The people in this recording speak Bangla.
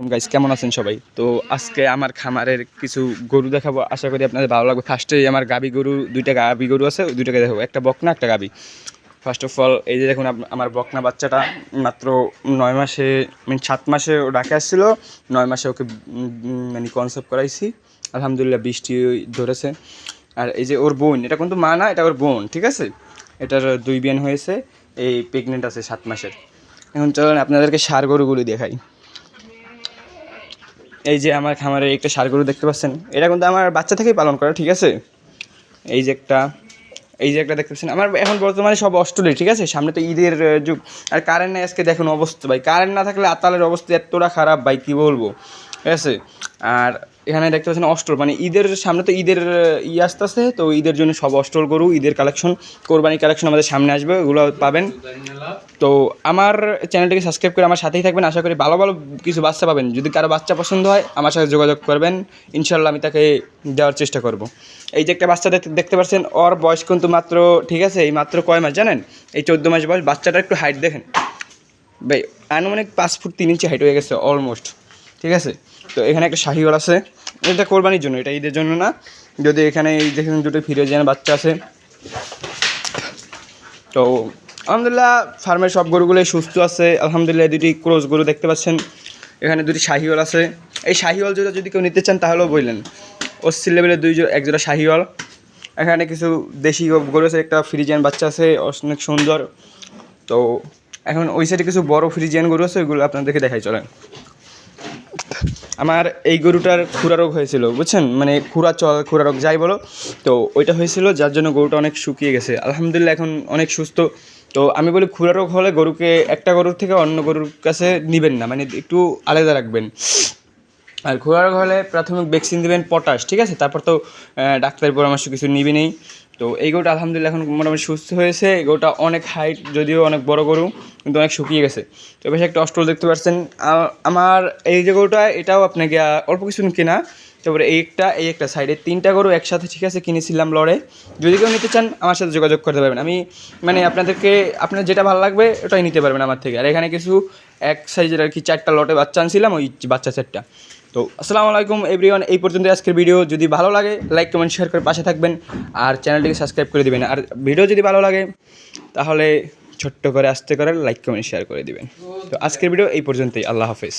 গাইস কেমন আছেন সবাই? তো আজকে আমার খামারের কিছু গরু দেখাবো, আশা করি আপনাদের ভালো লাগবে। ফার্স্টেই আমার গাবি গরু, দুইটা গাবি গরু আছে, ওই দুইটাকে দেখাবো, একটা বকনা একটা গাবি। ফার্স্ট অফ অল এই যে দেখুন আমার বকনা বাচ্চাটা মাত্র 9 মাসে, মানে 7 মাসে ও ডাকে আসছিল, 9 মাসে ওকে মানে কনসেপ্ট করাইছি। আলহামদুলিল্লাহ বৃষ্টি ধরেছে। আর এই যে ওর বোন, এটা কিন্তু মা না, এটা ওর বোন, ঠিক আছে? এটার 2 বিয়ান হয়েছে, এই প্রেগনেন্ট আছে 7 মাসের। এখন চলেন আপনাদেরকে ষাঁড় গরুগুলি দেখাই। এই যে আমার খামারে একটা ষাঁড় গরু দেখতে পাচ্ছেন, এটা কিন্তু আমার বাচ্চা থেকেই পালন করা, ঠিক আছে? এই যে একটা দেখতে পাচ্ছেন, আমার এখন বর্তমানে সব অস্ট্রেলিয়া, ঠিক আছে? সামনে তো ঈদের যুগ, আর কারেন্ট নেই। আজকে দেখুন অবস্থা ভাই, কারেন্ট না থাকলে আতালের অবস্থা এতটা খারাপ ভাই, কী বলবো, ঠিক আছে? আর এখানে দেখতে পাচ্ছেন অস্ট্রোল, মানে ঈদের সামনে তো ঈদের আসতে আসতে, তো ঈদের জন্য সব অস্ট্রোল গরু, ঈদের কালেকশন, কোরবানি কালেকশন আমাদের সামনে আসবে, ওগুলো পাবেন। তো আমার চ্যানেলটিকে সাবস্ক্রাইব করে আমার সাথেই থাকবেন, আশা করি ভালো ভালো কিছু বাচ্চা পাবেন। যদি কারো বাচ্চা পছন্দ হয় আমার সাথে যোগাযোগ করবেন, ইনশাল্লাহ আমি তাকে দেওয়ার চেষ্টা করব। এই যে একটা বাচ্চা দেখতে পাচ্ছেন, ওর বয়স কিন্তু মাত্র, ঠিক আছে, এই মাত্র কয় মাস জানেন? এই 14 মাস বয়স। বাচ্চাটার একটু হাইট দেখেন ভাই, আনুমানিক 5 ফুট 3 ইঞ্চি হাইট হয়ে গেছে অলমোস্ট, ঠিক আছে? তো এখানে একটা শাহিওয়াল আছে, এটা কোরবানির জন্য, এটা ঈদের জন্য না। যদি এখানে এই দেখেন দুটো ফিরোজিয়ান বাচ্চা আছে। তো আলহামদুলিল্লাহ ফার্মের সব গরুগুলোই সুস্থ আছে আলহামদুলিল্লাহ। দুটি ক্রস গরু দেখতে পাচ্ছেন, এখানে দুটি শাহিওয়াল আছে। এই শাহিওয়াল জোড়া যদি কেউ নিতে চান তাহলেও বললেন, অস্থির লেভেলের এক জোড়া শাহিওয়াল। এখানে কিছু দেশি গরু আছে, একটা ফ্রিজিয়ান বাচ্চা আছে অনেক সুন্দর। তো এখন ওই সাইডে কিছু বড় ফ্রিজিয়ান গরু আছে, ওইগুলো আপনাদেরকে দেখাই চলেন। আমার এই গরুটার খুরা রোগ হয়েছিল, বুঝছেন, মানে খুরা রোগ যাই বলো, তো ওইটা হয়েছিল, যার জন্য গরুটা অনেক শুকিয়ে গেছে। আলহামদুলিল্লাহ এখন অনেক সুস্থ। তো আমি বলি খুরা রোগ হলে গরুকে একটা গরুর থেকে অন্য গরুর কাছে নেবেন না, মানে একটু আলাদা রাখবেন। আর খুরা রোগ হলে প্রাথমিক ভ্যাকসিন দেবেন পটাশ, ঠিক আছে? তারপর তো ডাক্তারের পরামর্শ কিছু নেবেনই। তো এই গরুটা আলহামদুলিল্লাহ এখন মোটামুটি সুস্থ হয়েছে। এই গরুটা অনেক হাইট, যদিও অনেক বড় গরু, কিন্তু অনেক শুকিয়ে গেছে। তো বেশ একটা অস্ট্রল দেখতে পাচ্ছেন আমার এই যে গরুটা, এটাও আপনাকে অল্প কিছু কেনা। তারপরে এই একটা সাইডে 3টা গরু একসাথে, ঠিক আছে, কিনেছিলাম লড়ে। যদি কেউ নিতে চান আমার সাথে যোগাযোগ করতে পারবেন, আমি মানে আপনার যেটা ভালো লাগবে ওটাই নিতে পারবেন আমার থেকে। আর এখানে কিছু এক সাইজের আর কি 4টা লটে বাচ্চা আনছিলাম, ওই বাচ্চা সেটটা। তো আসসালামু আলাইকুম এভরিওয়ান, এই পর্যন্ত আজকের ভিডিও। যদি ভালো লাগে লাইক কমেন্ট শেয়ার করে পাশে থাকবেন, আর চ্যানেলটিকে সাবস্ক্রাইব করে দিবেন। আর ভিডিও যদি ভালো লাগে তাহলে ছোট্ট করে আস্তে করে লাইক কমেন্ট শেয়ার করে দিবেন। তো আজকের ভিডিও এই পর্যন্তই, আল্লাহ হাফেজ।